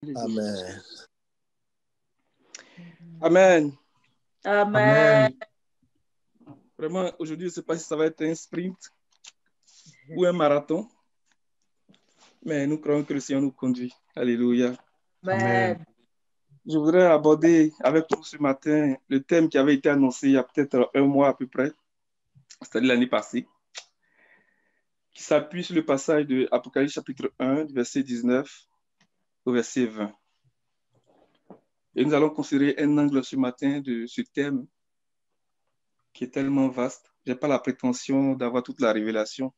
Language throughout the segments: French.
Amen. Amen. Amen. Vraiment, aujourd'hui, je ne sais pas si ça va être un sprint ou un marathon, mais nous croyons que le Seigneur nous conduit. Alléluia. Amen. Je voudrais aborder avec vous ce matin le thème qui avait été annoncé il y a peut-être un mois à peu près, c'est-à-dire l'année passée, qui s'appuie sur le passage de Apocalypse chapitre 1, du verset 19 au verset 20. Et nous allons considérer un angle ce matin de ce thème qui est tellement vaste. Je n'ai pas la prétention d'avoir toute la révélation,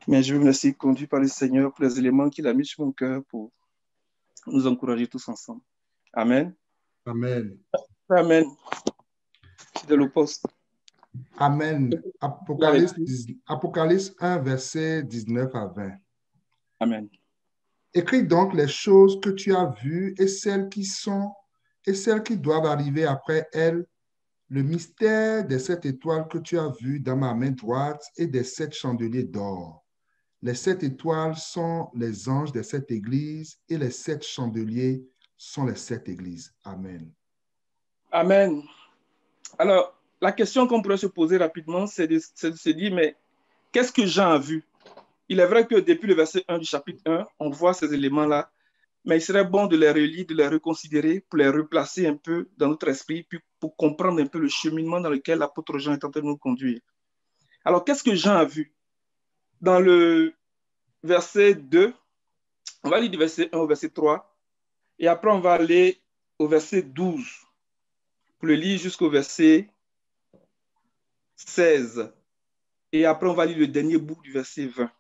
mais je me laisser conduire par le Seigneur pour les éléments qu'il a mis sur mon cœur pour nous encourager tous ensemble. Amen. Amen. Amen. Fidèle au poste. Amen. Apocalypse 1, verset 19 à 20. Amen. Écris donc les choses que tu as vues et celles qui sont et celles qui doivent arriver après elles, le mystère des 7 étoiles que tu as vues dans ma main droite et des 7 chandeliers d'or. Les 7 étoiles sont les anges des 7 églises et les 7 chandeliers sont les 7 églises. Amen. Amen. Alors, la question qu'on pourrait se poser rapidement, c'est de se dire, mais qu'est-ce que Jean a vu? Il est vrai que depuis le verset 1 du chapitre 1, on voit ces éléments-là, mais il serait bon de les relire, de les reconsidérer, pour les replacer un peu dans notre esprit, puis pour comprendre un peu le cheminement dans lequel l'apôtre Jean est en train de nous conduire. Alors, qu'est-ce que Jean a vu? Dans le verset 2, on va lire du verset 1 au verset 3, et après on va aller au verset 12, pour le lire jusqu'au verset 16. Et après, on va lire le dernier bout du verset 20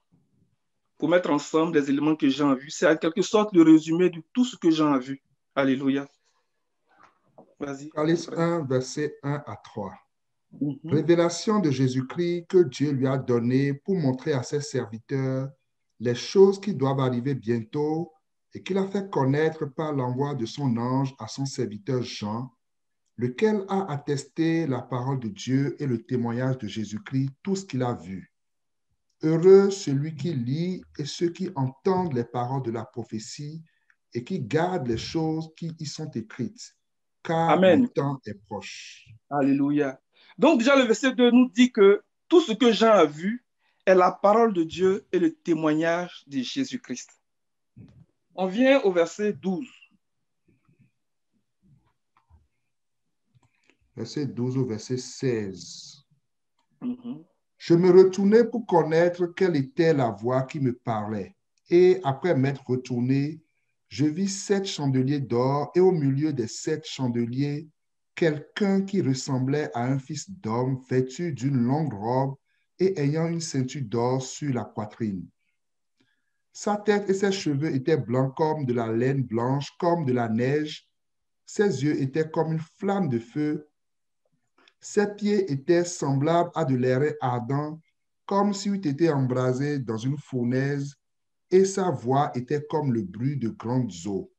pour mettre ensemble les éléments que Jean a vus. C'est en quelque sorte le résumé de tout ce que Jean a vu. Alléluia. Vas-y. Apocalypse 1, verset 1 à 3. Mm-hmm. Révélation de Jésus-Christ que Dieu lui a donnée pour montrer à ses serviteurs les choses qui doivent arriver bientôt et qu'il a fait connaître par l'envoi de son ange à son serviteur Jean, lequel a attesté la parole de Dieu et le témoignage de Jésus-Christ, tout ce qu'il a vu. Heureux celui qui lit et ceux qui entendent les paroles de la prophétie et qui gardent les choses qui y sont écrites, car Amen. le temps est proche. Alléluia. Donc déjà, le verset 2 nous dit que tout ce que Jean a vu est la parole de Dieu et le témoignage de Jésus-Christ. On vient au verset 12. Verset 12 au verset 16. Mm-hmm. Je me retournai pour connaître quelle était la voix qui me parlait. Et après m'être retourné, je vis 7 chandeliers d'or et au milieu des 7 chandeliers, quelqu'un qui ressemblait à un fils d'homme vêtu d'une longue robe et ayant une ceinture d'or sur la poitrine. Sa tête et ses cheveux étaient blancs comme de la laine blanche, comme de la neige. Ses yeux étaient comme une flamme de feu. Ses pieds étaient semblables à de l'airain ardent, comme s'il eût été embrasé dans une fournaise, et sa voix était comme le bruit de grandes eaux.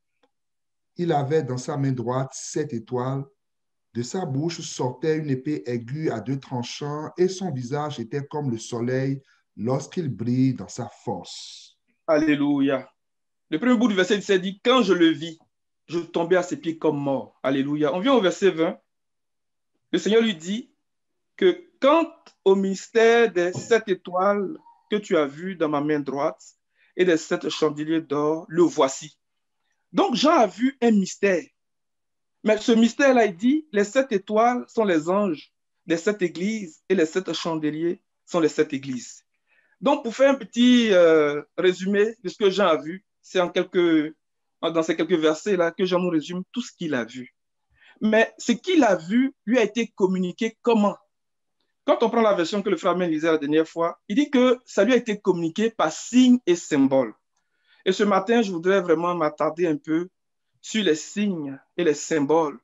Il avait dans sa main droite 7 étoiles. De sa bouche sortait une épée aiguë à 2 tranchants, et son visage était comme le soleil lorsqu'il brille dans sa force. Alléluia. Le premier bout du verset 17 dit, quand je le vis, je tombais à ses pieds comme mort. Alléluia. On vient au verset 20. Le Seigneur lui dit que quant au mystère des 7 étoiles que tu as vues dans ma main droite et des 7 chandeliers d'or, le voici. Donc Jean a vu un mystère. Mais ce mystère-là, il dit, les 7 étoiles sont les anges des 7 églises et les 7 chandeliers sont les 7 églises. Donc pour faire un petit résumé de ce que Jean a vu, c'est dans ces quelques versets-là que Jean nous résume tout ce qu'il a vu. Mais ce qu'il a vu lui a été communiqué comment? Quand on prend la version que le frère lisait la dernière fois, il dit que ça lui a été communiqué par signes et symboles. Et ce matin, je voudrais vraiment m'attarder un peu sur les signes et les symboles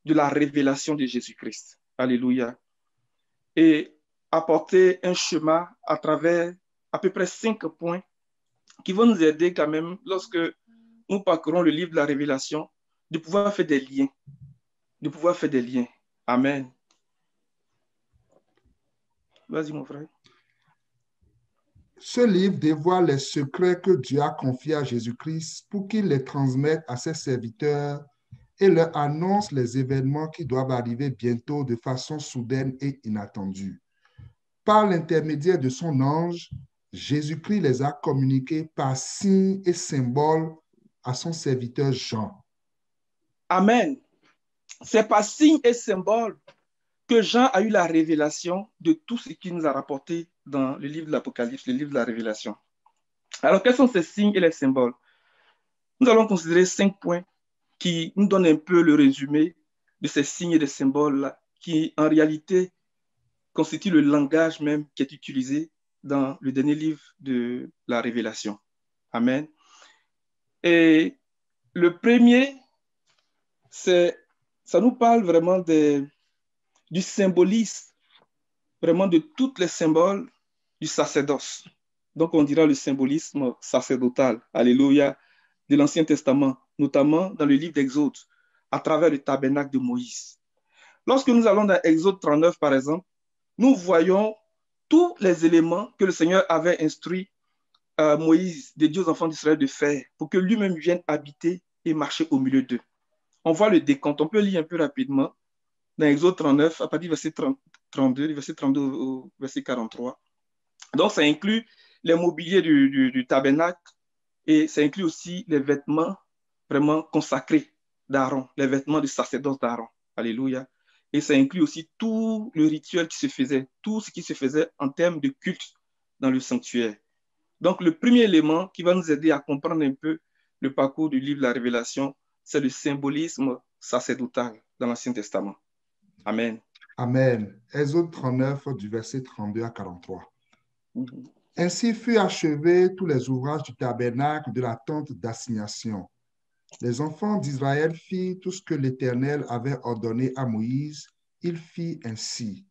de la révélation de Jésus-Christ. Alléluia. Et apporter un schéma à travers à peu près 5 points qui vont nous aider quand même, lorsque nous parcourons le livre de la révélation, de pouvoir faire des liens. De pouvoir faire des liens. Amen. Vas-y, mon frère. Ce livre dévoile les secrets que Dieu a confiés à Jésus-Christ pour qu'il les transmette à ses serviteurs et leur annonce les événements qui doivent arriver bientôt de façon soudaine et inattendue. Par l'intermédiaire de son ange, Jésus-Christ les a communiqués par signes et symboles à son serviteur Jean. Amen. C'est par signes et symboles que Jean a eu la révélation de tout ce qu'il nous a rapporté dans le livre de l'Apocalypse, le livre de la Révélation. Alors, quels sont ces signes et les symboles? Nous allons considérer 5 points qui nous donnent un peu le résumé de ces signes et des symboles-là, qui en réalité constituent le langage même qui est utilisé dans le dernier livre de la Révélation. Amen. Et le premier, ça nous parle vraiment du symbolisme, vraiment de tous les symboles du sacerdoce. Donc, on dira le symbolisme sacerdotal, alléluia, de l'Ancien Testament, notamment dans le livre d'Exode, à travers le tabernacle de Moïse. Lorsque nous allons dans Exode 39, par exemple, nous voyons tous les éléments que le Seigneur avait instruit Moïse, des dieux aux enfants d'Israël, de faire pour que lui-même vienne habiter et marcher au milieu d'eux. On voit le décompte, on peut lire un peu rapidement dans Exode 39, à partir du verset 32, du verset 32 au verset 43. Donc, ça inclut les mobiliers du tabernacle et ça inclut aussi les vêtements vraiment consacrés d'Aaron, les vêtements du sacerdoce d'Aaron. Alléluia. Et ça inclut aussi tout le rituel qui se faisait, tout ce qui se faisait en termes de culte dans le sanctuaire. Donc, le premier élément qui va nous aider à comprendre un peu le parcours du livre de la Révélation, c'est le symbolisme sacerdotal dans l'Ancien Testament. Amen. Amen. Exode 39, du verset 32 à 43. Mhm. Ainsi furent achevés tous les ouvrages du tabernacle de la tente d'assignation. Les enfants d'Israël firent tout ce que l'Éternel avait ordonné à Moïse. Il fit ainsi.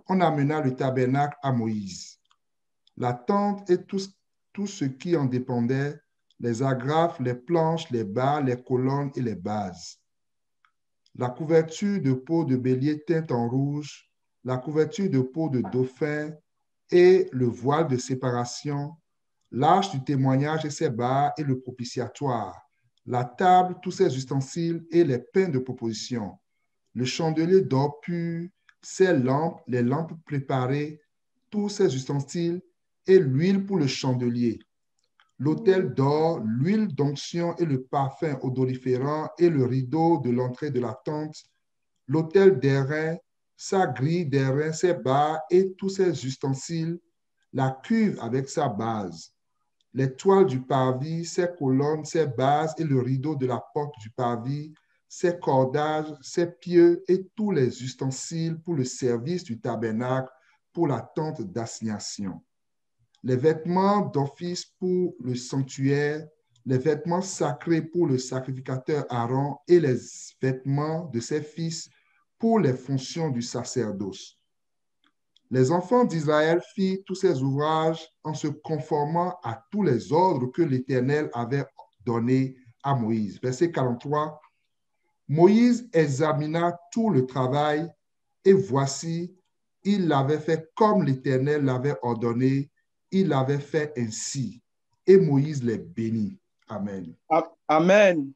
On amena le tabernacle à Moïse. La tente et tout ce qui en dépendait, les agrafes, les planches, les barres, les colonnes et les bases. La couverture de peau de bélier teinte en rouge, la couverture de peau de dauphin et le voile de séparation, l'arche du témoignage et ses barres et le propitiatoire, la table, tous ses ustensiles et les pains de proposition, le chandelier d'or pur, ses lampes, les lampes préparées, tous ses ustensiles et l'huile pour le chandelier, l'autel d'or, l'huile d'onction et le parfum odoriférant et le rideau de l'entrée de la tente, l'autel d'airain, sa grille d'airain, ses barres et tous ses ustensiles, la cuve avec sa base, les toiles du parvis, ses colonnes, ses bases et le rideau de la porte du parvis, ses cordages, ses pieux et tous les ustensiles pour le service du tabernacle, pour la tente d'assignation. Les vêtements d'office pour le sanctuaire, les vêtements sacrés pour le sacrificateur Aaron et les vêtements de ses fils pour les fonctions du sacerdoce. Les enfants d'Israël firent tous ces ouvrages en se conformant à tous les ordres que l'Éternel avait donnés à Moïse. Verset 43. Moïse examina tout le travail et voici, il l'avait fait comme l'Éternel l'avait ordonné. Il l'avait fait ainsi. Et Moïse les bénit. Amen. Amen.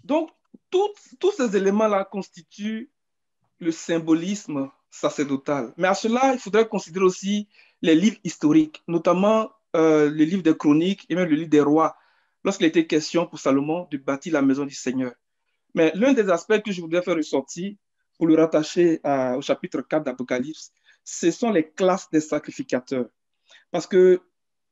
Donc, tous ces éléments-là constituent le symbolisme sacerdotal. Mais à cela, il faudrait considérer aussi les livres historiques, notamment les livres des chroniques et même le livre des rois, lorsqu'il était question pour Salomon de bâtir la maison du Seigneur. Mais l'un des aspects que je voudrais faire ressortir pour le rattacher au chapitre 4 d'Apocalypse, ce sont les classes des sacrificateurs. Parce que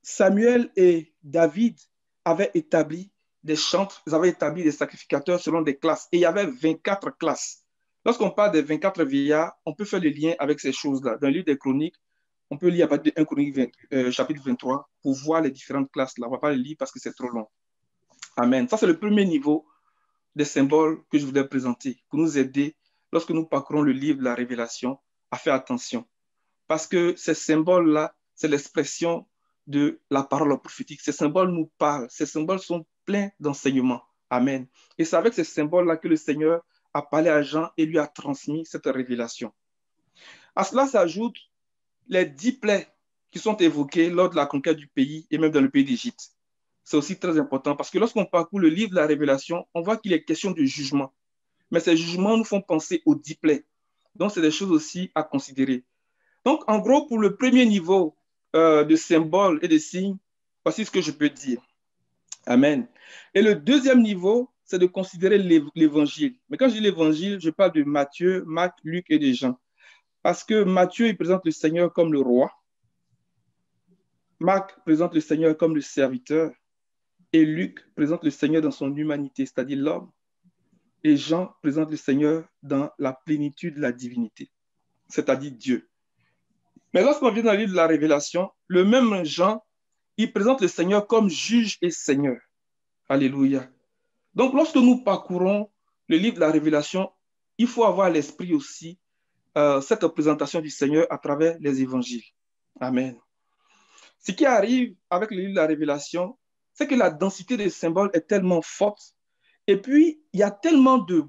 Samuel et David avaient établi des chantres, ils avaient établi des sacrificateurs selon des classes. Et il y avait 24 classes. Lorsqu'on parle des 24 vieillards, on peut faire le lien avec ces choses-là. Dans le livre des Chroniques, on peut lire à partir de 1 Chronique chapitre 23 pour voir les différentes classes-là. On ne va pas les lire parce que c'est trop long. Amen. Ça, c'est le premier niveau des symboles que je voulais présenter pour nous aider lorsque nous parcourons le livre de la Révélation à faire attention. Parce que ces symboles-là, c'est l'expression de la parole prophétique. Ces symboles nous parlent. Ces symboles sont pleins d'enseignements. Amen. Et c'est avec ces symboles-là que le Seigneur a parlé à Jean et lui a transmis cette révélation. À cela s'ajoutent les 10 plaies qui sont évoqués lors de la conquête du pays et même dans le pays d'Égypte. C'est aussi très important parce que lorsqu'on parcourt le livre de la Révélation, on voit qu'il est question de jugement. Mais ces jugements nous font penser aux 10 plaies. Donc, c'est des choses aussi à considérer. Donc, en gros, pour le premier niveau de symboles et de signes, voici ce que je peux dire. Amen. Et le deuxième niveau, c'est de considérer l'évangile. Mais quand je dis l'évangile, je parle de Matthieu, Marc, Luc et de Jean. Parce que Matthieu, il présente le Seigneur comme le roi. Marc présente le Seigneur comme le serviteur. Et Luc présente le Seigneur dans son humanité, c'est-à-dire l'homme. Et Jean présente le Seigneur dans la plénitude de la divinité, c'est-à-dire Dieu. Mais lorsqu'on vient dans le livre de la Révélation, le même Jean, il présente le Seigneur comme juge et Seigneur. Alléluia. Donc, lorsque nous parcourons le livre de la Révélation, il faut avoir à l'esprit aussi cette représentation du Seigneur à travers les évangiles. Amen. Ce qui arrive avec le livre de la Révélation, c'est que la densité des symboles est tellement forte. Et puis, il y a tellement de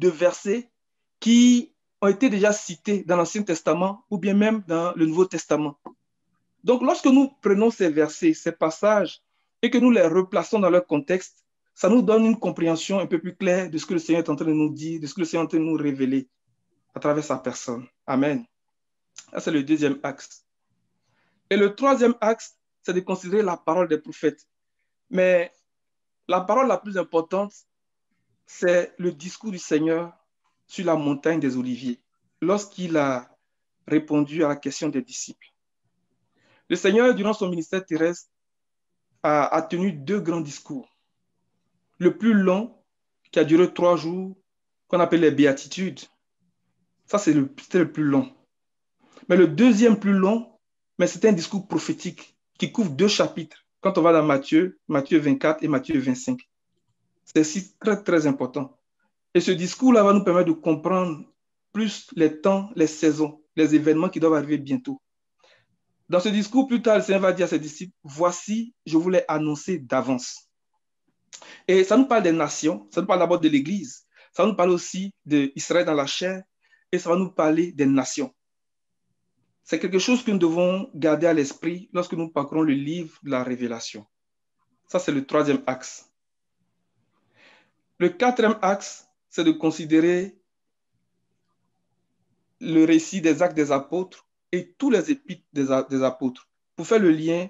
versets qui ont été déjà cités dans l'Ancien Testament ou bien même dans le Nouveau Testament. Donc, lorsque nous prenons ces versets, ces passages, et que nous les replaçons dans leur contexte, ça nous donne une compréhension un peu plus claire de ce que le Seigneur est en train de nous dire, de ce que le Seigneur est en train de nous révéler à travers sa personne. Amen. Ça, c'est le deuxième axe. Et le troisième axe, c'est de considérer la parole des prophètes. Mais la parole la plus importante, c'est le discours du Seigneur sur la montagne des Oliviers, lorsqu'il a répondu à la question des disciples. Le Seigneur, durant son ministère terrestre, a tenu 2 grands discours. Le plus long, qui a duré 3 jours, qu'on appelle les béatitudes. Ça, c'était le plus long. Mais le deuxième plus long, mais c'était un discours prophétique qui couvre 2 chapitres. Quand on va dans Matthieu 24 et Matthieu 25. C'est aussi très, très important. Et ce discours-là va nous permettre de comprendre plus les temps, les saisons, les événements qui doivent arriver bientôt. Dans ce discours, plus tard, le Seigneur va dire à ses disciples, voici, je vous l'ai annoncé d'avance. Et ça nous parle des nations, ça nous parle d'abord de l'Église, ça nous parle aussi d'Israël dans la chair, et ça va nous parler des nations. C'est quelque chose que nous devons garder à l'esprit lorsque nous parcourons le livre de la Révélation. Ça, c'est le troisième axe. Le quatrième axe, c'est de considérer le récit des actes des apôtres et tous les épîtres des apôtres pour faire le lien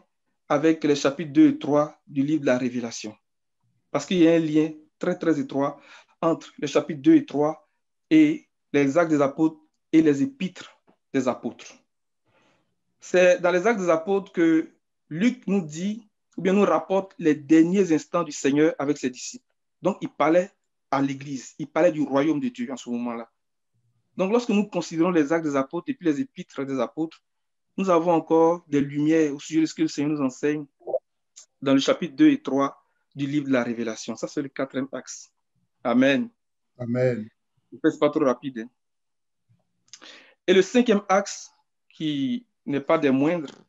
avec les chapitres 2 et 3 du livre de la Révélation. Parce qu'il y a un lien très, très étroit entre les chapitres 2 et 3 et les actes des apôtres et les épîtres des apôtres. C'est dans les actes des apôtres que Luc nous dit, ou bien nous rapporte les derniers instants du Seigneur avec ses disciples. Donc, il parlait à l'Église, il parlait du royaume de Dieu en ce moment-là. Donc, lorsque nous considérons les actes des apôtres et puis les épîtres des apôtres, nous avons encore des lumières au sujet de ce que le Seigneur nous enseigne dans le chapitre 2 et 3 du livre de la Révélation. Ça, c'est le quatrième axe. Amen. Amen. Je ne fais pas trop rapide. Hein. Et le cinquième axe, qui n'est pas des moindres,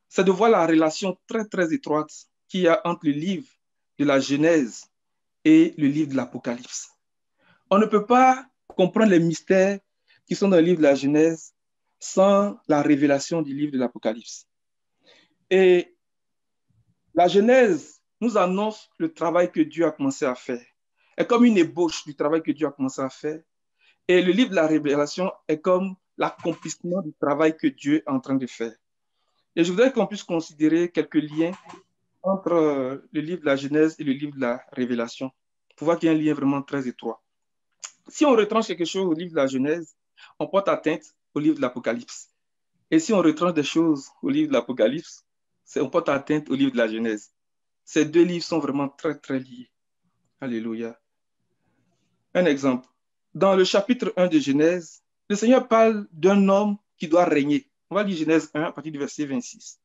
c'est de voir la relation très, très étroite qu'il y a entre le livre de la Genèse et le livre de l'Apocalypse. On ne peut pas comprendre les mystères qui sont dans le livre de la Genèse sans la révélation du livre de l'Apocalypse. Et la Genèse nous annonce le travail que Dieu a commencé à faire. C'est comme une ébauche du travail que Dieu a commencé à faire. Et le livre de la Révélation est comme l'accomplissement du travail que Dieu est en train de faire. Et je voudrais qu'on puisse considérer quelques liens entre le livre de la Genèse et le livre de la Révélation, pour voir qu'il y a un lien vraiment très étroit. Si on retranche quelque chose au livre de la Genèse, on porte atteinte au livre de l'Apocalypse. Et si on retranche des choses au livre de l'Apocalypse, on porte atteinte au livre de la Genèse. Ces 2 livres sont vraiment très, très liés. Alléluia. Un exemple. Dans le chapitre 1 de Genèse, le Seigneur parle d'un homme qui doit régner. On va lire Genèse 1 à partir du verset 26.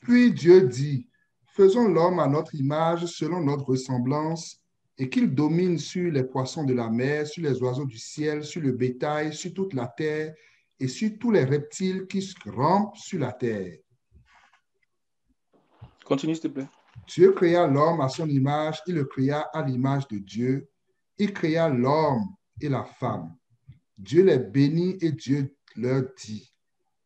Puis Dieu dit, faisons l'homme à notre image, selon notre ressemblance, et qu'il domine sur les poissons de la mer, sur les oiseaux du ciel, sur le bétail, sur toute la terre, et sur tous les reptiles qui rampent sur la terre. Continue, s'il te plaît. Dieu créa l'homme à son image, il le créa à l'image de Dieu. Il créa l'homme et la femme. Dieu les bénit et Dieu leur dit,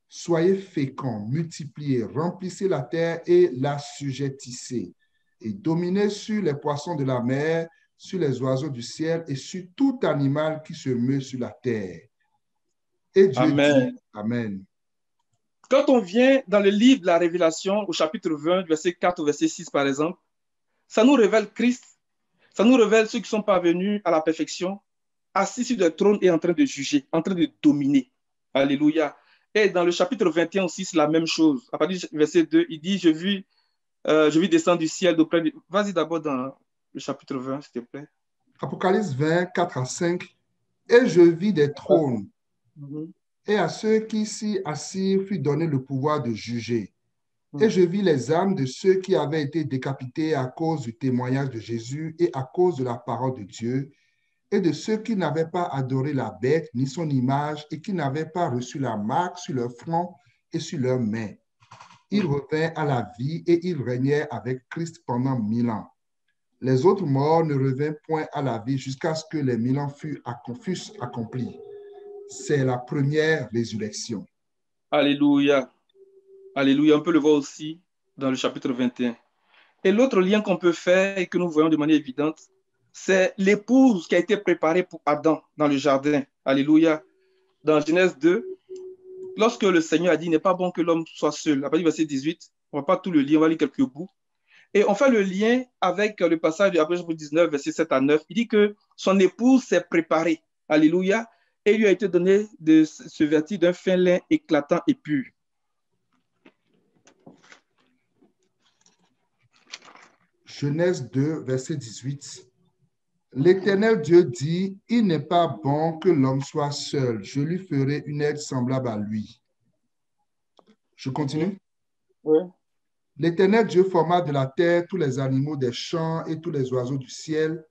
soyez féconds, multipliez, remplissez la terre et l'assujettissez, et dominez sur les poissons de la mer, sur les oiseaux du ciel et sur tout animal qui se meut sur la terre. Et Dieu dit, Amen. Amen. Quand on vient dans le livre de la Révélation, au chapitre 20, verset 4 au verset 6, par exemple, ça nous révèle Christ, ça nous révèle ceux qui sont parvenus à la perfection, assis sur le trône et en train de juger, en train de dominer. Alléluia. Et dans le chapitre 21 aussi, c'est la même chose. À partir du verset 2, il dit, je vis descendre du ciel d'auprès de... Vas-y d'abord dans le chapitre 20, s'il te plaît. Apocalypse 20, 4 à 5. Et je vis des trônes, et à ceux qui s'y assirent fut donné le pouvoir de juger. Et je vis les âmes de ceux qui avaient été décapités à cause du témoignage de Jésus et à cause de la parole de Dieu, et de ceux qui n'avaient pas adoré la bête ni son image et qui n'avaient pas reçu la marque sur leur front et sur leurs mains. Ils revinrent à la vie et ils régnèrent avec Christ pendant 1000 ans. Les autres morts ne revinrent point à la vie jusqu'à ce que les 1000 ans fussent accomplis. C'est la première résurrection. Alléluia. Alléluia. On peut le voir aussi dans le chapitre 21. Et l'autre lien qu'on peut faire et que nous voyons de manière évidente, c'est l'épouse qui a été préparée pour Adam dans le jardin. Alléluia. Dans Genèse 2, lorsque le Seigneur a dit, il n'est pas bon que l'homme soit seul. À partir du verset 18, on ne va pas tout le lire, on va lire quelques bouts. Et on fait le lien avec le passage de Apocalypse 19, verset 7 à 9. Il dit que son épouse s'est préparée. Alléluia. Et lui a été donné de se vêtir d'un fin lin éclatant et pur. Genèse 2, verset 18. L'Éternel Dieu dit, il n'est pas bon que l'homme soit seul. Je lui ferai une aide semblable à lui. Je continue? Oui. L'Éternel Dieu forma de la terre tous les animaux des champs et tous les oiseaux du ciel,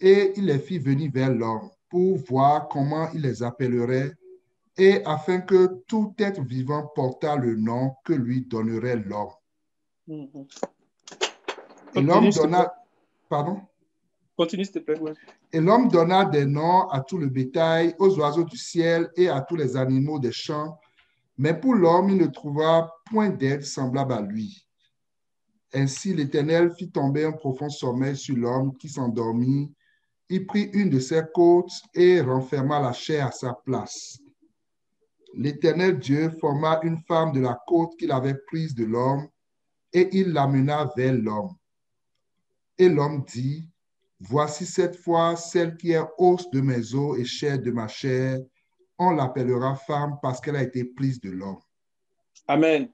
et il les fit venir vers l'homme pour voir comment il les appellerait, et afin que tout être vivant portât le nom que lui donnerait l'homme. Et l'homme donna... Pardon? Continue, s'il te plaît. Ouais. Et l'homme donna des noms à tout le bétail, aux oiseaux du ciel et à tous les animaux des champs, mais pour l'homme, il ne trouva point d'aide semblable à lui. Ainsi, l'Éternel fit tomber un profond sommeil sur l'homme qui s'endormit. Il prit une de ses côtes et renferma la chair à sa place. L'Éternel Dieu forma une femme de la côte qu'il avait prise de l'homme et il l'amena vers l'homme. Et l'homme dit, voici cette fois celle qui est os de mes os et chair de ma chair. On l'appellera femme parce qu'elle a été prise de l'homme. Amen.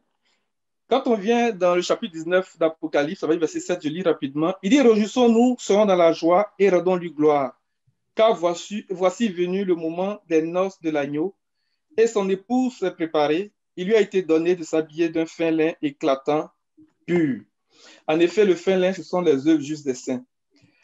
Quand on vient dans le chapitre 19 d'Apocalypse, verset 7, je lis rapidement. Il dit, réjouissons-nous, serons dans la joie et rendons-lui gloire. Car voici venu le moment des noces de l'agneau et son épouse s'est préparée. Il lui a été donné de s'habiller d'un fin lin éclatant, pur. En effet, le fin lin, ce sont les œuvres justes des saints.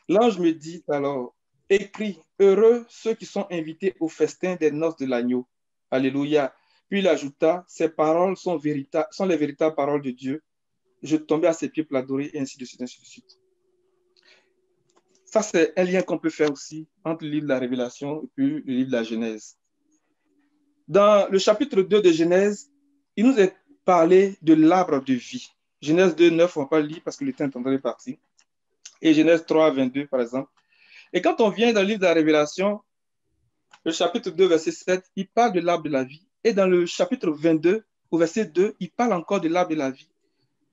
L'ange me dit alors, écris, heureux ceux qui sont invités au festin des noces de l'agneau. Alléluia. Puis il ajouta, ces paroles sont les véritables paroles de Dieu. Je tombais à ses pieds pour l'adorer, et ainsi de suite, ainsi de suite. Ça, c'est un lien qu'on peut faire aussi entre le livre de la Révélation et puis le livre de la Genèse. Dans le chapitre 2 de Genèse, il nous est parlé de l'arbre de vie. Genèse 2, 9, on ne va pas le lire parce que le temps est en train de partir. Et Genèse 3, 22, par exemple. Et quand on vient dans le livre de la Révélation, le chapitre 2, verset 7, il parle de l'arbre de la vie. Et dans le chapitre 22, au verset 2, il parle encore de l'arbre de la vie.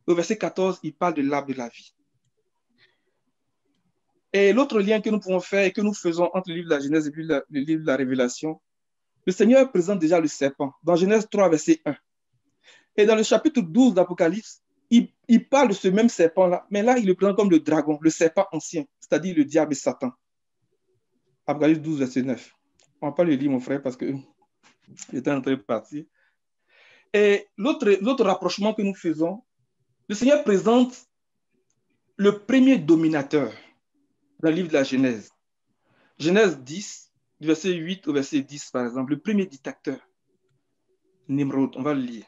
Au verset 14, il parle de l'arbre de la vie. Et l'autre lien que nous pouvons faire et que nous faisons entre le livre de la Genèse et le livre de la Révélation, le Seigneur présente déjà le serpent dans Genèse 3, verset 1. Et dans le chapitre 12 d'Apocalypse, il parle de ce même serpent-là, mais là, il le présente comme le dragon, le serpent ancien, c'est-à-dire le diable et Satan. Apocalypse 12, verset 9. On ne va pas le lire, mon frère, parce que j'étais en train de partir. Et l'autre rapprochement que nous faisons, le Seigneur présente le premier dominateur dans le livre de la Genèse. Genèse 10, du verset 8 au verset 10, par exemple, le premier dictateur, Nimrod, on va le lire.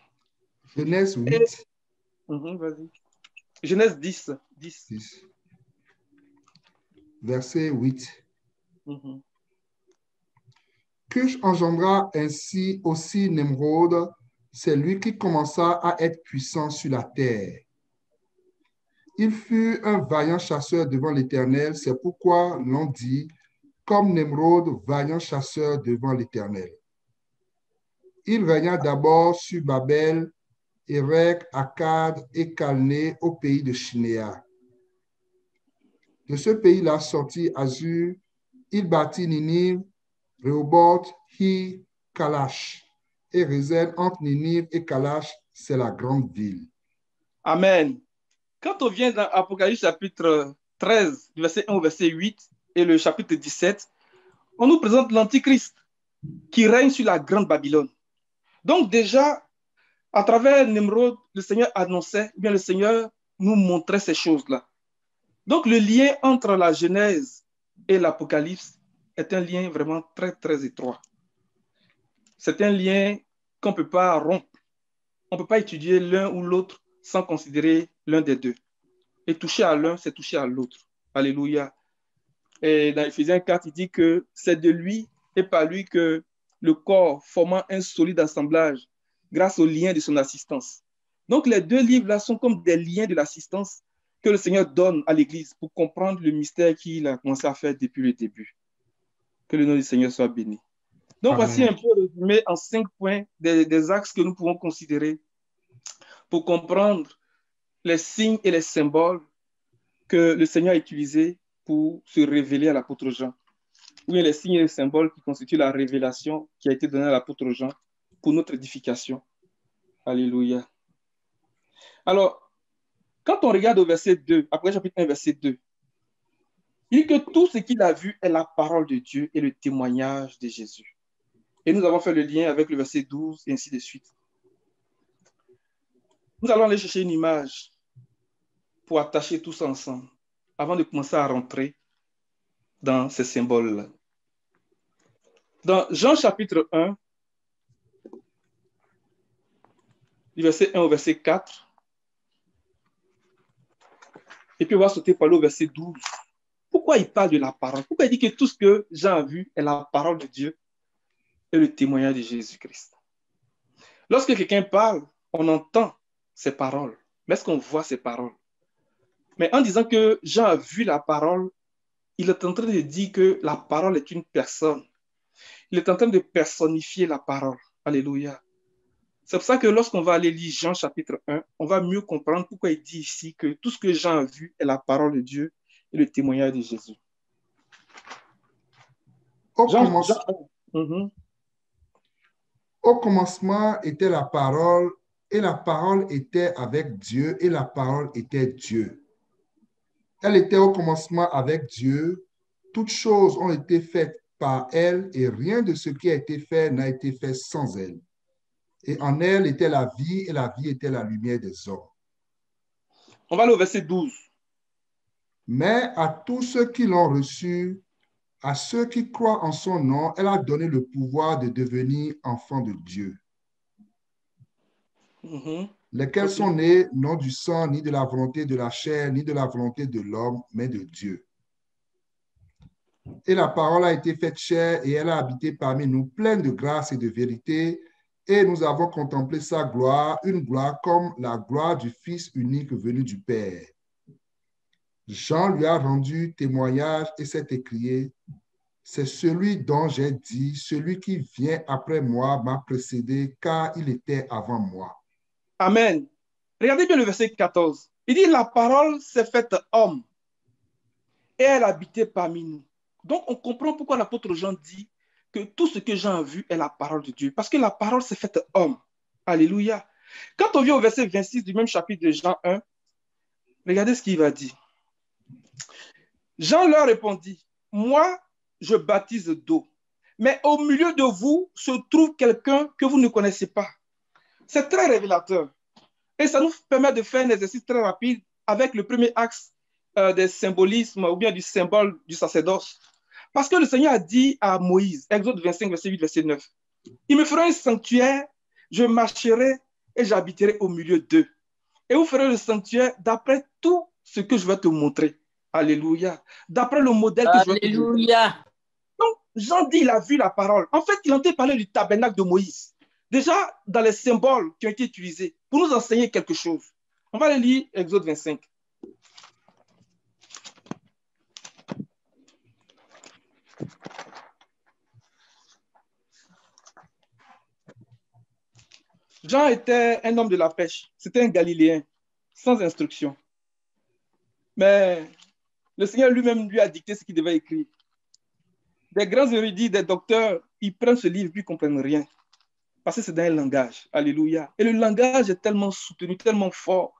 Genèse 8. Vas-y. Genèse 10. Verset 8. Cush engendra ainsi aussi Nemrod, c'est lui qui commença à être puissant sur la terre. Il fut un vaillant chasseur devant l'Éternel, c'est pourquoi l'on dit, comme Nemrod, vaillant chasseur devant l'Éternel. Il régna d'abord sur Babel, Érec, Akkad et Calné au pays de Shinéa. De ce pays-là sortit Assur, il bâtit Ninive, Rehoboth, Hi, Kalash. Et Rézène entre Ninive et Kalash, c'est la grande ville. Amen. Quand on vient dans Apocalypse chapitre 13, du verset 1 au verset 8, et le chapitre 17, on nous présente l'Antichrist qui règne sur la grande Babylone. Donc déjà, à travers Nimrod, le Seigneur annonçait, bien le Seigneur nous montrait ces choses-là. Donc le lien entre la Genèse et l'Apocalypse est un lien vraiment très, très étroit. C'est un lien qu'on ne peut pas rompre. On ne peut pas étudier l'un ou l'autre sans considérer l'un des deux. Et toucher à l'un, c'est toucher à l'autre. Alléluia. Et dans Ephésiens 4, il dit que c'est de lui et par lui que le corps formant un solide assemblage grâce au lien de son assistance. Donc les deux livres-là sont comme des liens de l'assistance que le Seigneur donne à l'Église pour comprendre le mystère qu'il a commencé à faire depuis le début. Que le nom du Seigneur soit béni. Donc Amen. voici un peu résumé en 5 points des axes que nous pouvons considérer pour comprendre les signes et les symboles que le Seigneur a utilisés pour se révéler à l'apôtre Jean. Ou bien les signes et les symboles qui constituent la révélation qui a été donnée à l'apôtre Jean pour notre édification. Alléluia. Alors, quand on regarde au verset 2, après chapitre 1, verset 2, il dit que tout ce qu'il a vu est la parole de Dieu et le témoignage de Jésus. Et nous avons fait le lien avec le verset 12 et ainsi de suite. Nous allons aller chercher une image pour attacher tout ça ensemble avant de commencer à rentrer dans ces symboles-là. Dans Jean chapitre 1, du verset 1 au verset 4, et puis on va sauter par le verset 12. Pourquoi il parle de la parole? Pourquoi il dit que tout ce que Jean a vu est la parole de Dieu et le témoignage de Jésus-Christ? Lorsque quelqu'un parle, on entend ses paroles, mais est-ce qu'on voit ses paroles? Mais en disant que Jean a vu la parole, il est en train de dire que la parole est une personne. Il est en train de personnifier la parole. Alléluia. C'est pour ça que lorsqu'on va aller lire Jean chapitre 1, on va mieux comprendre pourquoi il dit ici que tout ce que Jean a vu est la parole de Dieu et le témoignage de Jésus. Au Jean, commence- Au commencement était la parole, et la parole était avec Dieu, et la parole était Dieu. Elle était au commencement avec Dieu. Toutes choses ont été faites par elle, et rien de ce qui a été fait n'a été fait sans elle. Et en elle était la vie, et la vie était la lumière des hommes. On va aller au verset 12. Mais à tous ceux qui l'ont reçu, à ceux qui croient en son nom, elle a donné le pouvoir de devenir enfants de Dieu, lesquels sont nés non du sang, ni de la volonté de la chair, ni de la volonté de l'homme, mais de Dieu. Et la parole a été faite chair et elle a habité parmi nous, pleine de grâce et de vérité, et nous avons contemplé sa gloire, une gloire comme la gloire du Fils unique venu du Père. Jean lui a rendu témoignage et s'est écrié, c'est celui dont j'ai dit, celui qui vient après moi m'a précédé, car il était avant moi. Amen. Regardez bien le verset 14. Il dit, la parole s'est faite homme et elle habitait parmi nous. Donc, on comprend pourquoi l'apôtre Jean dit que tout ce que Jean a vu est la parole de Dieu. Parce que la parole s'est faite homme. Alléluia. Quand on vient au verset 26 du même chapitre de Jean 1, regardez ce qu'il va dire. Jean leur répondit, moi, je baptise d'eau, mais au milieu de vous se trouve quelqu'un que vous ne connaissez pas. C'est très révélateur. Et ça nous permet de faire un exercice très rapide avec le premier axe des symbolismes ou bien du symbole du sacerdoce. Parce que le Seigneur a dit à Moïse, Exode 25, verset 8, verset 9, il me fera un sanctuaire, je marcherai et j'habiterai au milieu d'eux. Et vous ferez le sanctuaire d'après tout ce que je vais te montrer. Alléluia. D'après le modèle que je vais te montrer. Alléluia. Donc, Jean dit il a vu la parole. En fait, il entend parler du tabernacle de Moïse. Déjà, dans les symboles qui ont été utilisés pour nous enseigner quelque chose. On va aller lire Exode 25. Jean était un homme de la pêche. C'était un Galiléen, sans instruction. Mais le Seigneur lui-même lui a dicté ce qu'il devait écrire. Des grands érudits, des docteurs, ils prennent ce livre, puis ils ne comprennent rien. Parce que c'est dans un langage. Alléluia. Et le langage est tellement soutenu, tellement fort,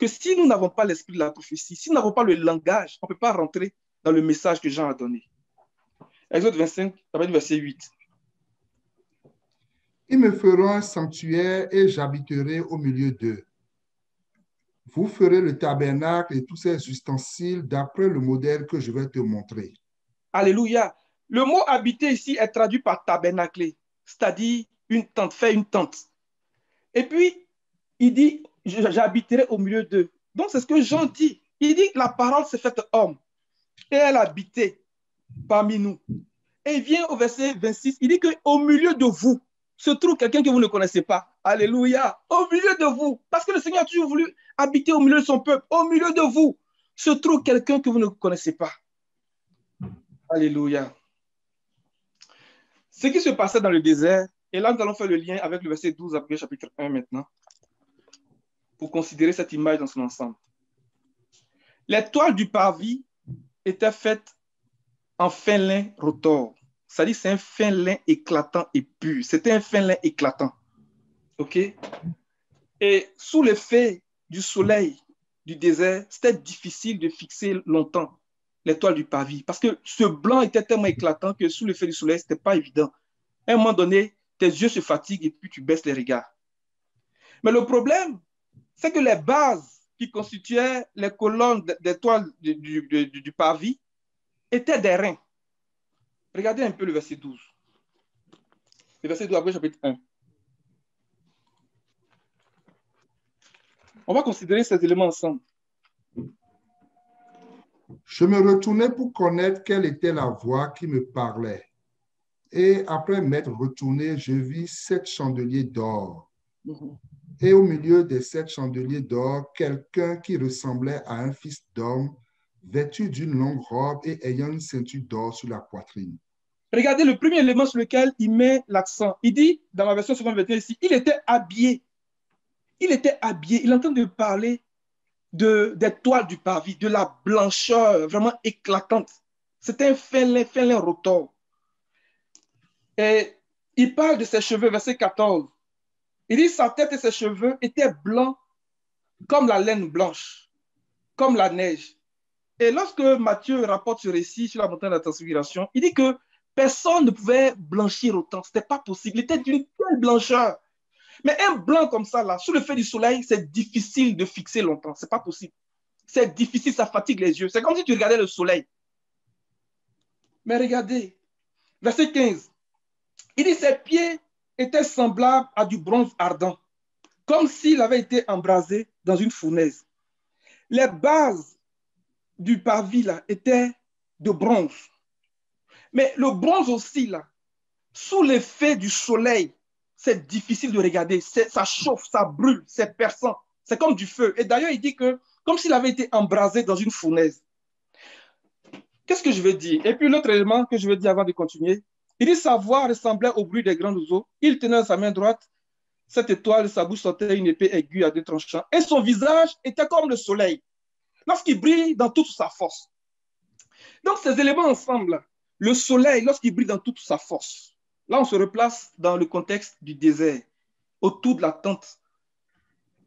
que si nous n'avons pas l'esprit de la prophétie, si nous n'avons pas le langage, on ne peut pas rentrer dans le message que Jean a donné. Exode 25, verset 8. Ils me feront un sanctuaire et j'habiterai au milieu d'eux. Vous ferez le tabernacle et tous ses ustensiles d'après le modèle que je vais te montrer. Alléluia. Le mot habiter ici est traduit par tabernacler, c'est-à-dire une tente, faire une tente. Et puis, il dit, j'habiterai au milieu d'eux. Donc, c'est ce que Jean dit. Il dit que la parole s'est faite homme et elle habitait parmi nous. Et il vient au verset 26, il dit qu'au milieu de vous se trouve quelqu'un que vous ne connaissez pas. Alléluia. Au milieu de vous. Parce que le Seigneur a toujours voulu habiter au milieu de son peuple. Au milieu de vous se trouve quelqu'un que vous ne connaissez pas. Alléluia. Ce qui se passait dans le désert, et là nous allons faire le lien avec le verset 12 après chapitre 1 maintenant, pour considérer cette image dans son ensemble. Les toiles du parvis étaient faites en fin lin rotor. C'est-à-dire c'est un fin lin éclatant et pur. C'était un fin lin éclatant. OK? Et sous l'effet du soleil du désert, c'était difficile de fixer longtemps les toiles du parvis. Parce que ce blanc était tellement éclatant que sous l'effet du soleil, ce n'était pas évident. À un moment donné, tes yeux se fatiguent et puis tu baisses les regards. Mais le problème, c'est que les bases qui constituaient les colonnes des toiles du parvis étaient des reins. Regardez un peu le verset 12. Le verset 12 après chapitre 1. On va considérer ces éléments ensemble. Je me retournai pour connaître quelle était la voix qui me parlait. Et après m'être retourné, je vis 7 chandeliers d'or. Et au milieu des 7 chandeliers d'or, quelqu'un qui ressemblait à un fils d'homme, vêtu d'une longue robe et ayant une ceinture d'or sur la poitrine. Regardez le premier élément sur lequel il met l'accent. Il dit, dans la version 721 ici, il était habillé. Il était habillé. Il est en train de parler des toiles du parvis, de la blancheur vraiment éclatante. C'était un fin lin rotor. Et il parle de ses cheveux, verset 14. Il dit sa tête et ses cheveux étaient blancs comme la laine blanche, comme la neige. Et lorsque Matthieu rapporte ce récit sur la montagne de la transfiguration, il dit que personne ne pouvait blanchir autant. Ce n'était pas possible. Il était d'une telle blancheur. Mais un blanc comme ça, là, sous le feu du soleil, c'est difficile de fixer longtemps. Ce n'est pas possible. C'est difficile, ça fatigue les yeux. C'est comme si tu regardais le soleil. Mais regardez, verset 15. Il dit ses pieds étaient semblables à du bronze ardent, comme s'il avait été embrasé dans une fournaise. Les bases du parvis là étaient de bronze. Mais le bronze aussi, là, sous l'effet du soleil, c'est difficile de regarder. Ça chauffe, ça brûle, c'est perçant. C'est comme du feu. Et d'ailleurs, il dit que comme s'il avait été embrasé dans une fournaise. Qu'est-ce que je veux dire? Et puis l'autre élément que je veux dire avant de continuer, il dit sa voix ressemblait au bruit des grands oiseaux. Il tenait dans sa main droite cette étoile, de sa bouche sortait une épée aiguë à 2 tranchants. Et son visage était comme le soleil, lorsqu'il brille dans toute sa force. Donc ces éléments ensemble, le soleil, lorsqu'il brille dans toute sa force, là on se replace dans le contexte du désert, autour de la tente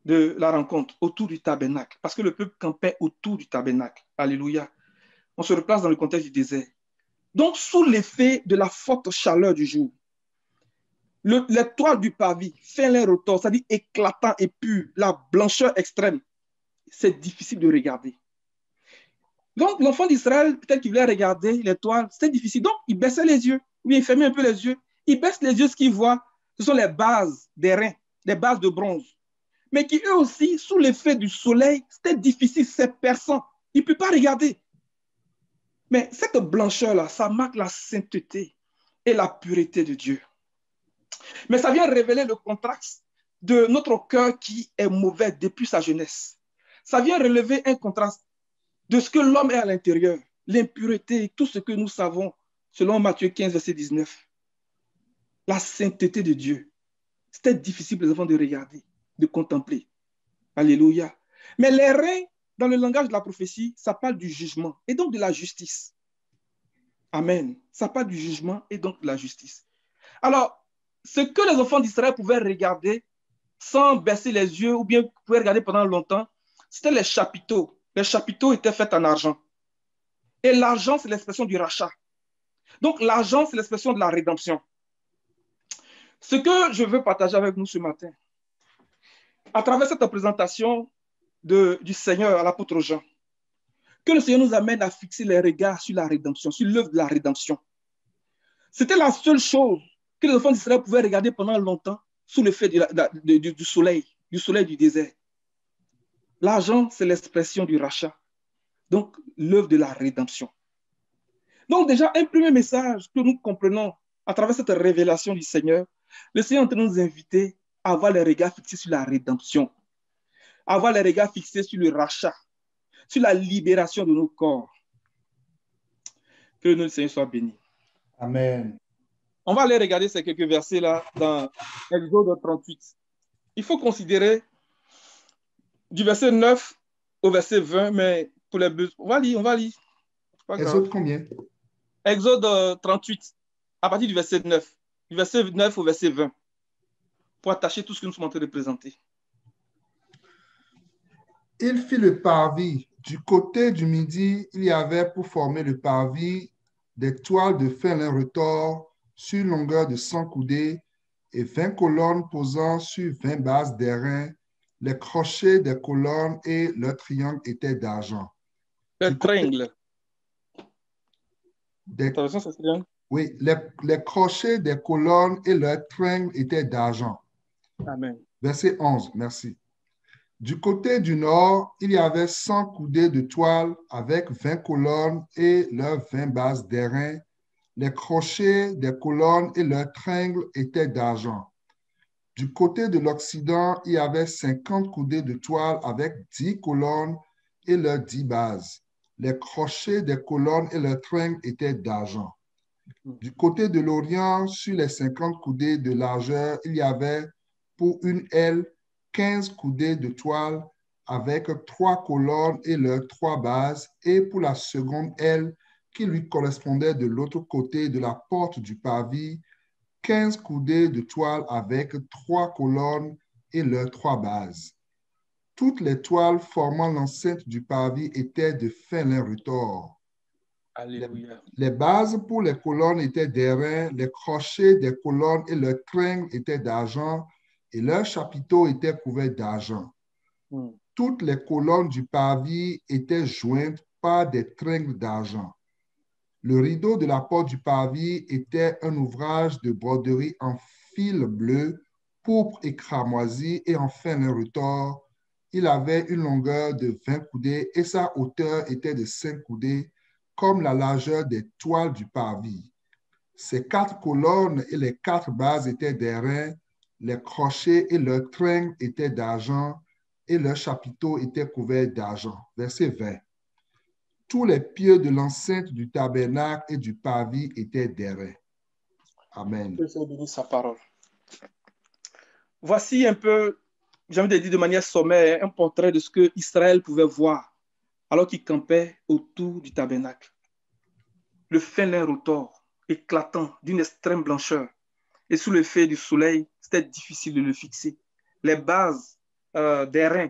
de la rencontre, autour du tabernacle, parce que le peuple campait autour du tabernacle. Alléluia. On se replace dans le contexte du désert. Donc, sous l'effet de la forte chaleur du jour, l'étoile du parvis, fin lin rotor, c'est-à-dire éclatant et pur, la blancheur extrême, c'est difficile de regarder. Donc, l'enfant d'Israël, peut-être qu'il voulait regarder l'étoile, c'était difficile. Donc, il baissait les yeux, ou bien il fermait un peu les yeux. Il baisse les yeux, ce qu'il voit, ce sont les bases des reins, des bases de bronze. Mais qui, eux aussi, sous l'effet du soleil, c'était difficile, c'est perçant. Il ne peut pas regarder. Mais cette blancheur-là, ça marque la sainteté. et la pureté de Dieu. Mais ça vient révéler le contraste de notre cœur qui est mauvais depuis sa jeunesse. Ça vient relever un contraste de ce que l'homme est à l'intérieur, l'impureté, tout ce que nous savons, selon Matthieu 15, verset 19. La sainteté de Dieu. C'était difficile pour les enfants de regarder, de contempler. Alléluia. Mais les reins, dans le langage de la prophétie, ça parle du jugement et donc de la justice. Amen. Ça parle du jugement et donc de la justice. Alors, ce que les enfants d'Israël pouvaient regarder sans baisser les yeux ou bien pouvaient regarder pendant longtemps, c'était les chapiteaux. Les chapiteaux étaient faits en argent. Et l'argent, c'est l'expression du rachat. Donc, l'argent, c'est l'expression de la rédemption. Ce que je veux partager avec nous ce matin, à travers cette présentation du Seigneur à l'apôtre Jean, que le Seigneur nous amène à fixer les regards sur la rédemption, sur l'œuvre de la rédemption. C'était la seule chose que les enfants d'Israël pouvaient regarder pendant longtemps sous l'effet du soleil du désert. L'argent, c'est l'expression du rachat. Donc, l'œuvre de la rédemption. Donc, déjà, un premier message que nous comprenons à travers cette révélation du Seigneur, le Seigneur est en train de nous inviter à avoir les regards fixés sur la rédemption, à avoir les regards fixés sur le rachat, sur la libération de nos corps. Que le nom du Seigneur soit béni. Amen. On va aller regarder ces quelques versets-là dans Exode 38. Il faut considérer du verset 9 au verset 20, mais pour les besoins, on va lire. Exode combien? Exode 38, à partir du verset 9. Du verset 9 au verset 20, pour attacher tout ce que nous sommes en train de présenter. Il fit le parvis. Du côté du midi, il y avait pour former le parvis des toiles de fin lin retors sur une longueur de 100 coudées et 20 colonnes posant sur 20 bases d'airain. Les crochets des colonnes et le triangle étaient d'argent. Le triangle. Oui, les crochets des colonnes et le triangle étaient d'argent. Amen. Verset 11, merci. Du côté du nord, il y avait 100 coudées de toile avec 20 colonnes et leurs 20 bases d'airain. Les crochets des colonnes et leurs triangles étaient d'argent. Du côté de l'Occident, il y avait 50 coudées de toile avec 10 colonnes et leurs 10 bases. Les crochets des colonnes et leurs triangles étaient d'argent. Du côté de l'Orient, sur les 50 coudées de largeur, il y avait pour une aile 15 coudées de toile avec 3 colonnes et leurs 3 bases, et pour la seconde aile qui lui correspondait de l'autre côté de la porte du parvis, 15 coudées de toile avec 3 colonnes et leurs 3 bases. Toutes les toiles formant l'enceinte du parvis étaient de fin lin retors. Alléluia. Les bases pour les colonnes étaient d'airain, les crochets des colonnes et leurs triangles étaient d'argent, et leurs chapiteaux étaient couverts d'argent. Toutes les colonnes du parvis étaient jointes par des triangles d'argent. Le rideau de la porte du parvis était un ouvrage de broderie en fil bleu, pourpre et cramoisi et en fin lin retors. Il avait une longueur de 20 coudées et sa hauteur était de 5 coudées, comme la largeur des toiles du parvis. Ces 4 colonnes et les 4 bases étaient d'airain, les crochets et leurs triangles étaient d'argent et leurs chapiteaux étaient couverts d'argent. Verset 20. Tous les pieux de l'enceinte du tabernacle et du parvis étaient d'airain. Amen. Que Dieu bénisse sa parole. Voici un peu, j'ai envie de dire de manière sommaire, un portrait de ce que Israël pouvait voir alors qu'il campait autour du tabernacle. Le fin lin retors, éclatant d'une extrême blancheur, et sous l'effet du soleil, c'était difficile de le fixer. Les bases d'airain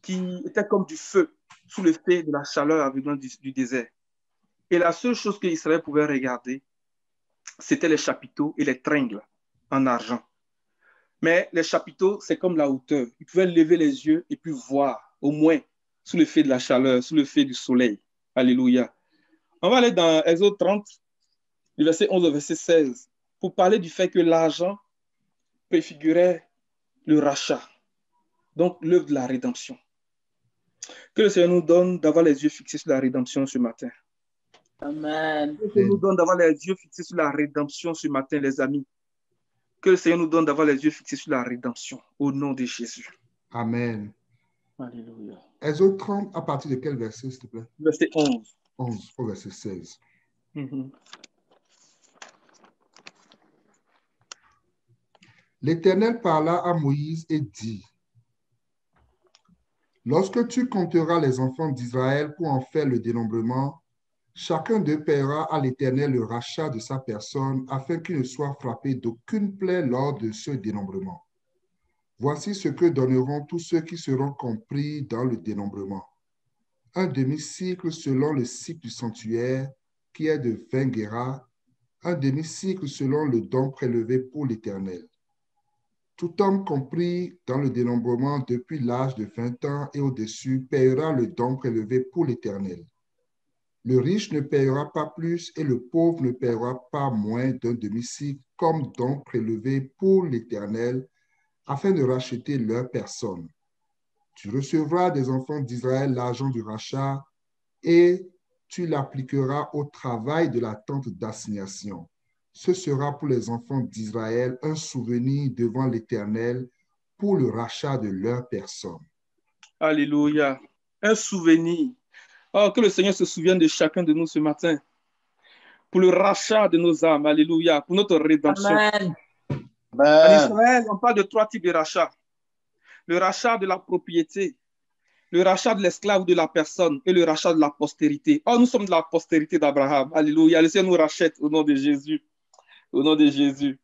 qui étaient comme du feu sous l'effet de la chaleur venant du désert. Et la seule chose que Israël pouvait regarder, c'était les chapiteaux et les triangles en argent. Mais les chapiteaux, c'est comme la hauteur. Ils pouvaient lever les yeux et puis voir, au moins, sous l'effet de la chaleur, sous l'effet du soleil. Alléluia. On va aller dans Exode 30, du verset 11 au verset 16, pour parler du fait que l'argent préfigurait le rachat, donc l'œuvre de la rédemption. Que le Seigneur nous donne d'avoir les yeux fixés sur la rédemption ce matin. Amen. Que le Seigneur nous donne d'avoir les yeux fixés sur la rédemption ce matin, les amis. Que le Seigneur nous donne d'avoir les yeux fixés sur la rédemption, au nom de Jésus. Amen. Alléluia. Exode 30, à partir de quel verset, s'il te plaît? Verset 11. 11 au verset 16. L'Éternel parla à Moïse et dit, lorsque tu compteras les enfants d'Israël pour en faire le dénombrement, chacun d'eux paiera à l'Éternel le rachat de sa personne afin qu'il ne soit frappé d'aucune plaie lors de ce dénombrement. Voici ce que donneront tous ceux qui seront compris dans le dénombrement. Un demi-cycle selon le cycle du sanctuaire, qui est de 20 guéras, un demi-cycle selon le don prélevé pour l'Éternel. Tout homme compris dans le dénombrement depuis l'âge de 20 ans et au-dessus paiera le don prélevé pour l'Éternel. Le riche ne paiera pas plus et le pauvre ne paiera pas moins d'un demi-cycle comme don prélevé pour l'Éternel, afin de racheter leur personne. Tu recevras des enfants d'Israël l'argent du rachat et tu l'appliqueras au travail de la tente d'assignation. Ce sera pour les enfants d'Israël un souvenir devant l'Éternel pour le rachat de leur personne. Alléluia. Un souvenir. Oh, que le Seigneur se souvienne de chacun de nous ce matin pour le rachat de nos âmes. Alléluia. Pour notre rédemption. Amen. En Israël, on parle de 3 types de rachats. Le rachat de la propriété, le rachat de l'esclave ou de la personne et le rachat de la postérité. Oh, nous sommes de la postérité d'Abraham. Alléluia. Le Seigneur nous rachète au nom de Jésus. Au nom de Jésus.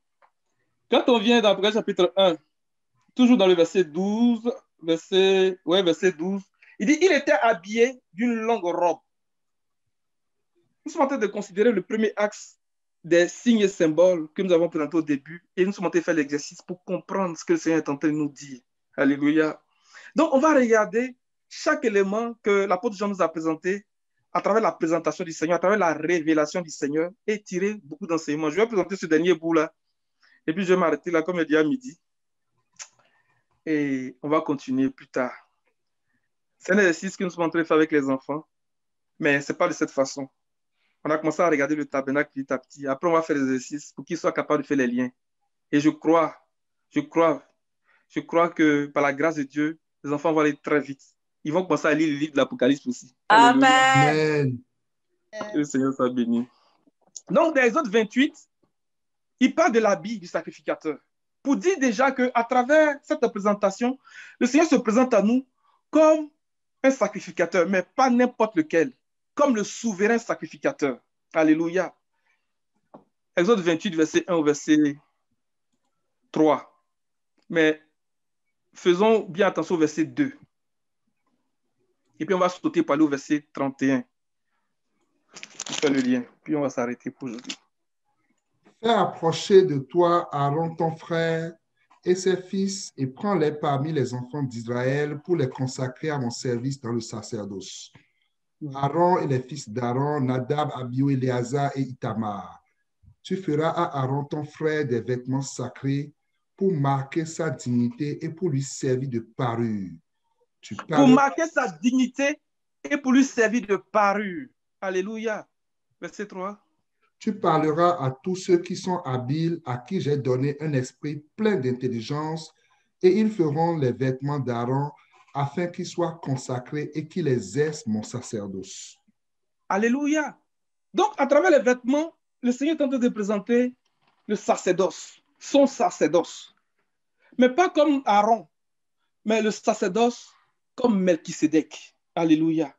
Quand on vient dans Apocalypse chapitre 1, toujours dans le verset 12, verset 12, il dit, il était habillé d'une longue robe. Nous sommes en train de considérer le premier axe des signes et symboles que nous avons présentés au début et nous sommes en train de faire l'exercice pour comprendre ce que le Seigneur est en train de nous dire. Alléluia. Donc, on va regarder chaque élément que l'apôtre Jean nous a présenté à travers la présentation du Seigneur, à travers la révélation du Seigneur et tirer beaucoup d'enseignements. Je vais présenter ce dernier bout-là et puis je vais m'arrêter là, comme il dit à midi. Et on va continuer plus tard. C'est un exercice que nous sommes en train de faire avec les enfants, mais ce n'est pas de cette façon. On a commencé à regarder le tabernacle petit à petit. Après, on va faire l'exercice pour qu'ils soient capables de faire les liens. Et je crois que par la grâce de Dieu, les enfants vont aller très vite. Ils vont commencer à lire le livre de l'Apocalypse aussi. Amen. Amen. Que le Seigneur soit béni. Donc, dans les autres 28, il parle de l'habit du sacrificateur. Pour dire déjà qu'à travers cette présentation, le Seigneur se présente à nous comme un sacrificateur, mais pas n'importe lequel, comme le souverain sacrificateur. Alléluia. Exode 28, verset 1 au verset 3. Mais faisons bien attention au verset 2. Et puis on va sauter pour aller au verset 31. On fait le lien. Puis on va s'arrêter pour aujourd'hui. Fais approcher de toi Aaron ton frère et ses fils et prends-les parmi les enfants d'Israël pour les consacrer à mon service dans le sacerdoce. Aaron et les fils d'Aaron, Nadab, Abihu, Éléazar et Itamar. Tu feras à Aaron ton frère des vêtements sacrés pour marquer sa dignité et pour lui servir de parure. Pour marquer sa dignité et pour lui servir de parure. Alléluia. Verset 3. Tu parleras à tous ceux qui sont habiles, à qui j'ai donné un esprit plein d'intelligence, et ils feront les vêtements d'Aaron afin qu'ils soient consacrés et qu'ils exercent mon sacerdoce. Alléluia. Donc, à travers les vêtements, le Seigneur est en train de présenter le sacerdoce, son sacerdoce. Mais pas comme Aaron, mais le sacerdoce comme Melchisédek. Alléluia.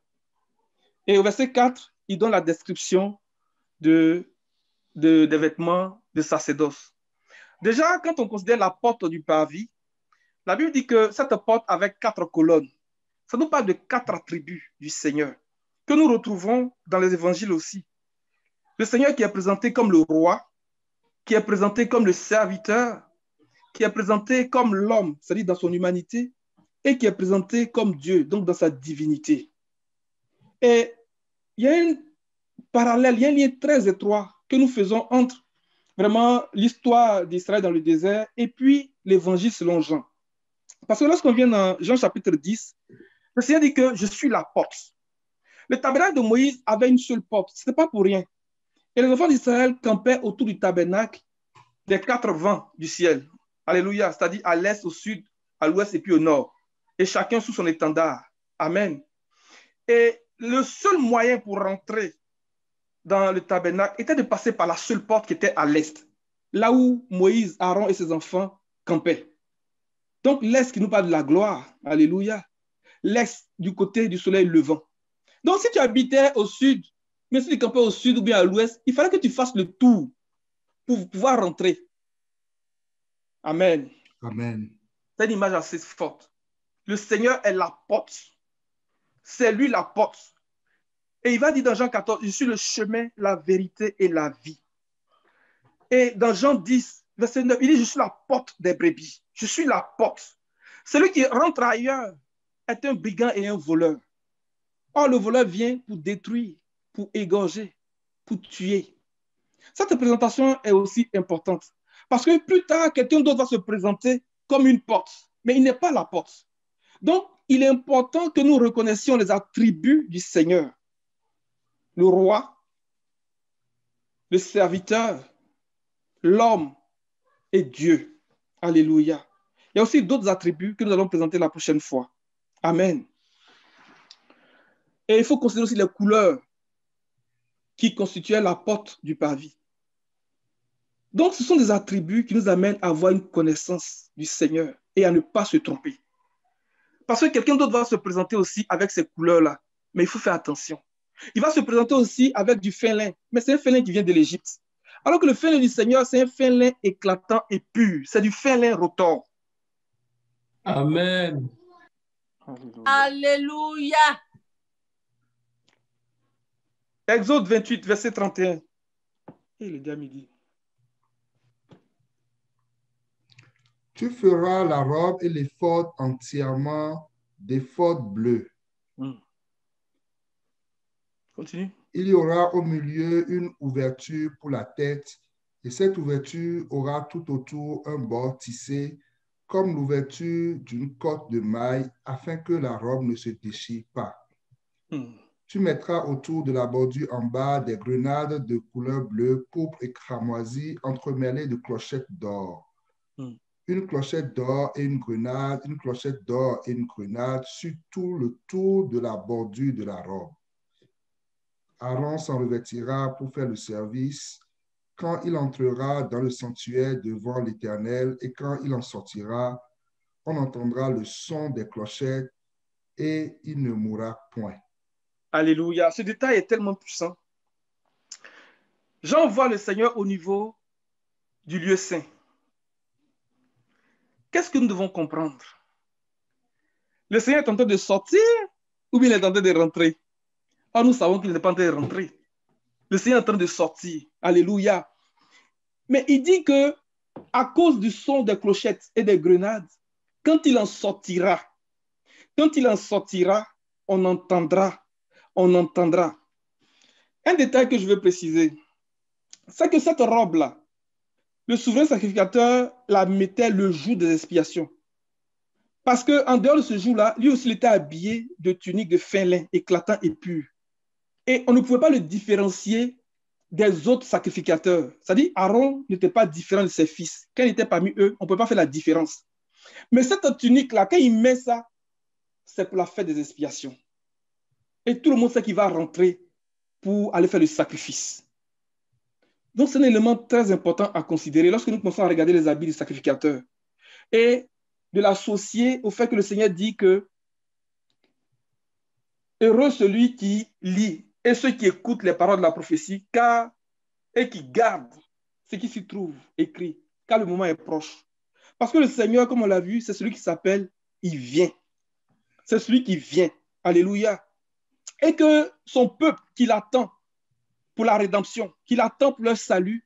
Et au verset 4, il donne la description des vêtements de sacerdoce. Déjà, quand on considère la porte du parvis, la Bible dit que cette porte avait 4 colonnes. Ça nous parle de 4 attributs du Seigneur que nous retrouvons dans les évangiles aussi. Le Seigneur qui est présenté comme le roi, qui est présenté comme le serviteur, qui est présenté comme l'homme, c'est-à-dire dans son humanité, et qui est présenté comme Dieu, donc dans sa divinité. Et il y a un parallèle, il y a un lien très étroit que nous faisons entre vraiment l'histoire d'Israël dans le désert et puis l'évangile selon Jean. Parce que lorsqu'on vient dans Jean chapitre 10, le Seigneur dit que je suis la porte. Le tabernacle de Moïse avait une seule porte. Ce n'était pas pour rien. Et les enfants d'Israël campaient autour du tabernacle des 4 vents du ciel. Alléluia. C'est-à-dire à l'est, au sud, à l'ouest et puis au nord. Et chacun sous son étendard. Amen. Et le seul moyen pour rentrer dans le tabernacle était de passer par la seule porte qui était à l'est, là où Moïse, Aaron et ses enfants campaient. Donc l'est qui nous parle de la gloire, alléluia, l'est du côté du soleil levant. Donc si tu habitais au sud, mais si tu campais au sud ou bien à l'ouest, il fallait que tu fasses le tour pour pouvoir rentrer. Amen. Amen. C'est une image assez forte. Le Seigneur est la porte. C'est lui la porte. Et il va dire dans Jean 14, je suis le chemin, la vérité et la vie. Et dans Jean 10, verset 9, il dit, je suis la porte des brebis. Je suis la porte. Celui qui rentre ailleurs est un brigand et un voleur. Or, le voleur vient pour détruire, pour égorger, pour tuer. Cette présentation est aussi importante. Parce que plus tard, quelqu'un d'autre va se présenter comme une porte. Mais il n'est pas la porte. Donc, il est important que nous reconnaissions les attributs du Seigneur. Le roi, le serviteur, l'homme et Dieu. Alléluia. Il y a aussi d'autres attributs que nous allons présenter la prochaine fois. Amen. Et il faut considérer aussi les couleurs qui constituaient la porte du parvis. Donc, ce sont des attributs qui nous amènent à avoir une connaissance du Seigneur et à ne pas se tromper. Parce que quelqu'un d'autre va se présenter aussi avec ces couleurs-là. Mais il faut faire attention. Il va se présenter aussi avec du fin lin, mais c'est un fin lin qui vient de l'Égypte. Alors que le fin lin du Seigneur, c'est un fin lin éclatant et pur. C'est du fin lin rotor. Amen. Alléluia. Exode 28, verset 31. Et il est déjà midi. Tu feras la robe et l'éphod entièrement d'éphod bleu. Continue. Il y aura au milieu une ouverture pour la tête, et cette ouverture aura tout autour un bord tissé, comme l'ouverture d'une cotte de maille, afin que la robe ne se déchire pas. Tu mettras autour de la bordure en bas des grenades de couleur bleue, pourpre et cramoisie, entremêlées de clochettes d'or. Une clochette d'or et une grenade, une clochette d'or et une grenade sur tout le tour de la bordure de la robe. Aaron s'en revêtira pour faire le service quand il entrera dans le sanctuaire devant l'Éternel, et quand il en sortira, on entendra le son des clochettes et il ne mourra point. Alléluia. Ce détail est tellement puissant. Jean voit le Seigneur au niveau du lieu saint. Qu'est-ce que nous devons comprendre? Le Seigneur est en train de sortir ou bien il est en train de rentrer? Or, nous savons qu'il n'est pas en train de rentrer. Le Seigneur est en train de sortir. Alléluia. Mais il dit que à cause du son des clochettes et des grenades, quand il en sortira, on entendra. Un détail que je veux préciser, c'est que cette robe-là, le souverain sacrificateur la mettait le jour des expiations. Parce qu'en dehors de ce jour-là, lui aussi il était habillé de tunique de fin lin, éclatant et pur. Et on ne pouvait pas le différencier des autres sacrificateurs. C'est-à-dire, Aaron n'était pas différent de ses fils. Quand il était parmi eux, on ne peut pas faire la différence. Mais cette tunique-là, quand il met ça, c'est pour la fête des expiations. Et tout le monde sait qu'il va rentrer pour aller faire le sacrifice. Donc, c'est un élément très important à considérer lorsque nous commençons à regarder les habits du sacrificateur. Et de l'associer au fait que le Seigneur dit que heureux celui qui lit et ceux qui écoutent les paroles de la prophétie et qui gardent ce qui s'y trouve écrit, car le moment est proche. Parce que le Seigneur, comme on l'a vu, c'est celui qui s'appelle, il vient. C'est celui qui vient. Alléluia. Et que son peuple qui l'attend pour la rédemption, qui l'attend pour leur salut,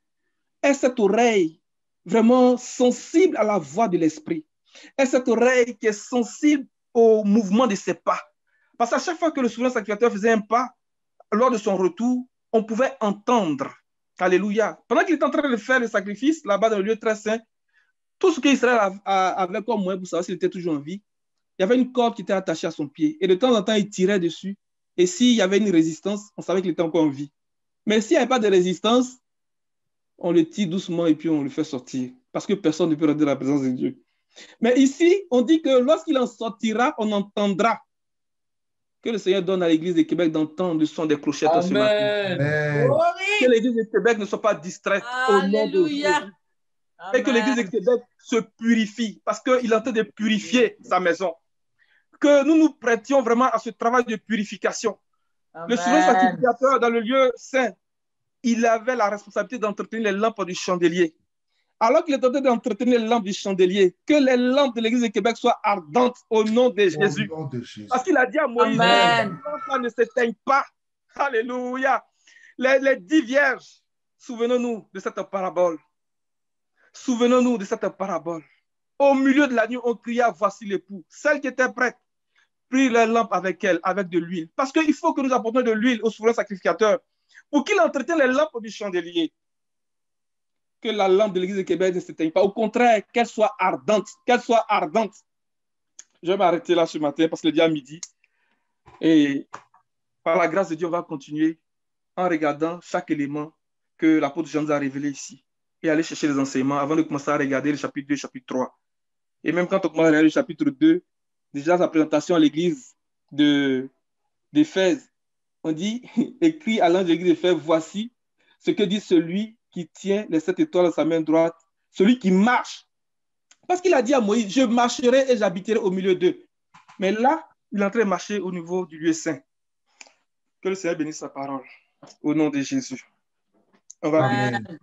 ait cette oreille vraiment sensible à la voix de l'Esprit. Ait cette oreille qui est sensible au mouvement de ses pas. Parce qu'à chaque fois que le souverain sacrificateur faisait un pas, lors de son retour, on pouvait entendre. Alléluia. Pendant qu'il était en train de faire le sacrifice, là-bas dans le lieu très saint, tout ce qu'Israël avait comme moyen pour savoir s'il était toujours en vie, il y avait une corde qui était attachée à son pied. Et de temps en temps, il tirait dessus Et s'il y avait une résistance, on savait qu'il était encore en vie. Mais s'il n'y avait pas de résistance, on le tire doucement et puis on le fait sortir. Parce que personne ne peut rentrer dans la présence de Dieu. Mais ici, on dit que lorsqu'il en sortira, on entendra. Que le Seigneur donne à l'Église de Québec d'entendre le son des clochettes ce matin. Amen. Que l'Église de Québec ne soit pas distraite au nom de Jésus. Et que l'Église de Québec se purifie parce qu'il est en train de purifier sa maison. Que nous nous prêtions vraiment à ce travail de purification. Amen. Le souverain sacrificateur dans le lieu saint, il avait la responsabilité d'entretenir les lampes du chandelier. Alors qu'il est en train d'entretenir les lampes du chandelier, que les lampes de l'Église de Québec soient ardentes au nom de Jésus. Au nom de Jésus. Parce qu'il a dit à Moïse, Amen. les lampes ne s'éteignent pas. Alléluia. Les 10 vierges, souvenons-nous de cette parabole. Souvenons-nous de cette parabole. Au milieu de la nuit, on cria, voici l'époux. Celle qui était prête, prit les lampes avec elle, avec de l'huile. Parce qu'il faut que nous apportions de l'huile au souverain sacrificateur pour qu'il entretienne les lampes du chandelier. Que la lampe de l'Église de Québec ne s'éteigne pas. Au contraire, qu'elle soit ardente. Qu'elle soit ardente. Je vais m'arrêter là ce matin parce que le dia à midi. Et par la grâce de Dieu, on va continuer en regardant chaque élément que l'apôtre Jean nous a révélé ici. Et aller chercher les enseignements avant de commencer à regarder le chapitre 2, chapitre 3. Et même quand on commence à regarder le chapitre 2, déjà sa présentation à l'église d'Éphèse, on dit, écrit à l'ange de l'église d'Éphèse, voici ce que dit celui qui tient les 7 étoiles à sa main droite, celui qui marche. Parce qu'il a dit à Moïse, je marcherai et j'habiterai au milieu d'eux. Mais là, il est en train de marcher au niveau du lieu saint. Que le Seigneur bénisse sa parole. Au nom de Jésus. On va Amen.